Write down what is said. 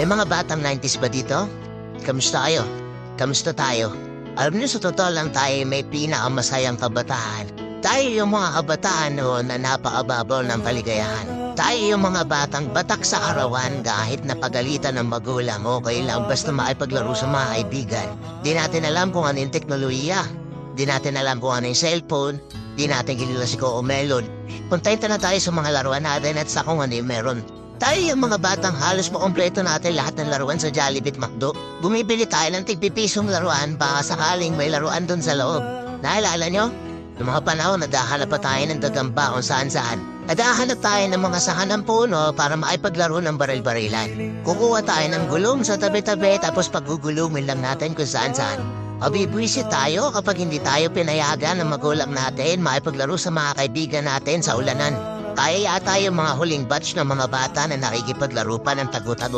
May mga batang 90s ba dito? Kamusta kayo? Kamusta tayo? Alam niyo sa totoo lang tayo may pinakamasayang kabataan. Tayo yung mga kabataan noon na napakababaw ng kaligayahan. Tayo yung mga batang batak sa arawan kahit napagalitan ng magulang okay lang basta maipaglaro sa mga kaibigan. Di natin alam kung ano yung teknolohiya. Di natin alam kung ano yung cellphone. Di natin kilala si Coco Melon. Kontento na tayo sa mga laruan natin at sa kung ano yung meron. Tayo yung mga batang halos makompleto natin lahat ng laruan sa Jollibee at McDo. Bumibili tayo ng tig-pipisong laruan baka sakaling may laruan doon sa loob. Naalala nyo? Noong mga panahon, nadahanap pa tayo ng gagamba kung saan-saan. Nadahanap tayo ng mga sahan ng puno para maipaglaro ng baril-barilan. Kukuha tayo ng gulong sa tabi-tabi tapos pagugulumin lang natin kung saan-saan. Mabibwisit tayo kapag hindi tayo pinayagan ng magulang natin maipaglaro sa mga kaibigan natin sa ulanan. Kaya yata yung mga huling batch ng mga bata na nakikipaglaro pa ng tagu-tagu.